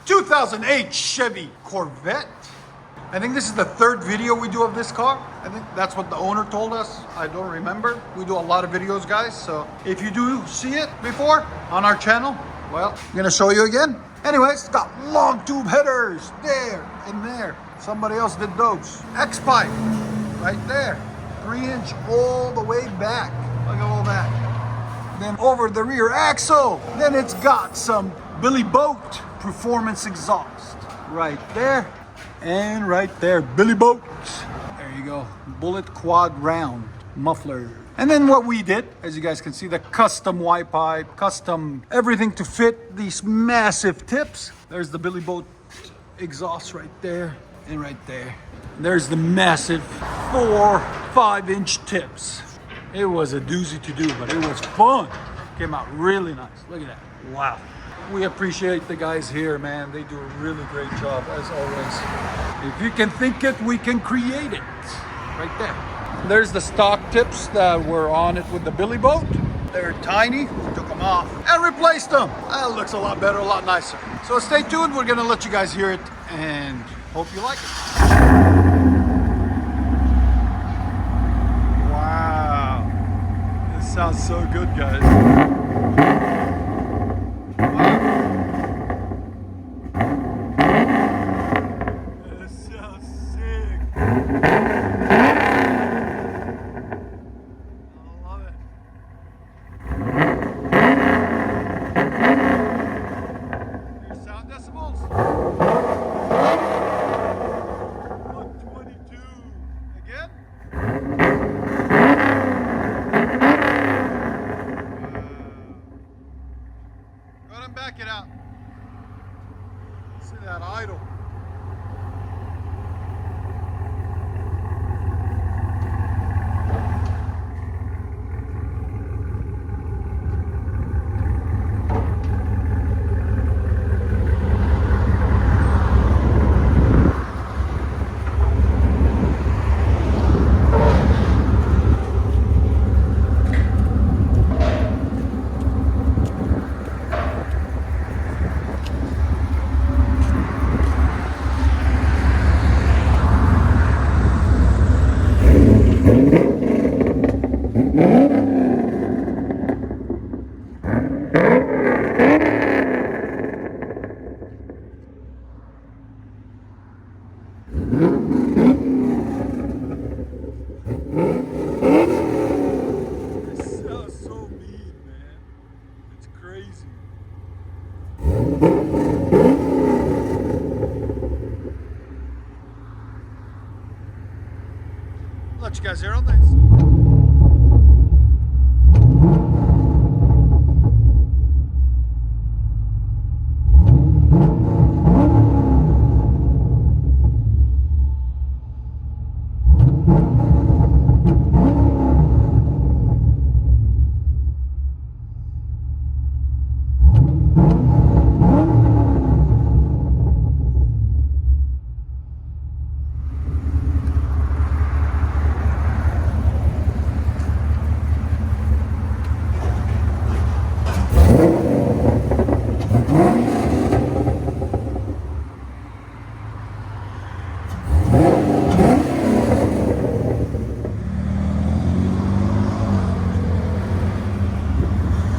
2008 Chevy Corvette. I think this is the third video we do of this car. I think that's what the owner told us. I don't remember. We do a lot of videos, guys. So if you do see it before on our channel, well, I'm gonna show you again. Anyways, it's got long tube headers there and there. Somebody else did those. X-pipe right there. 3-inch all the way back. Look at all that. Then over the rear axle. Then it's got some Billy Boat performance exhaust right there and right there. Billy Boat. There you go. Bullet quad round muffler. And then what we did, as you guys can see, the custom Y-pipe, custom everything to fit these massive tips. There's the Billy Boat exhaust right there and right there. There's the massive 4-5-inch tips. It was a doozy to do, but it was fun. Came out really nice. Look at that. Wow. We appreciate the guys here, man. They do a really great job, as always. If you can think it, we can create it. Right there. There's the stock tips that were on it with the Billy Boat. They're tiny. We took them off and replaced them. That looks a lot better, a lot nicer. So stay tuned. We're gonna let you guys hear it and hope you like it. Wow. This sounds so good, guys. This sounds sick. Back it out. See that idle. This sounds so mean, man. It's crazy. Let you guys hear all things.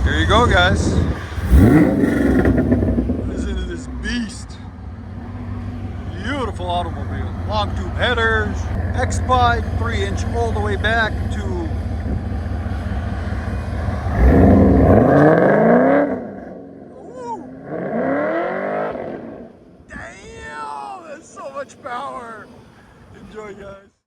There you go, guys. Listen to this beast. Beautiful automobile. Long tube headers, X-pipe, 3-inch all the way back to. Ooh. Damn, that's so much power. Enjoy, guys.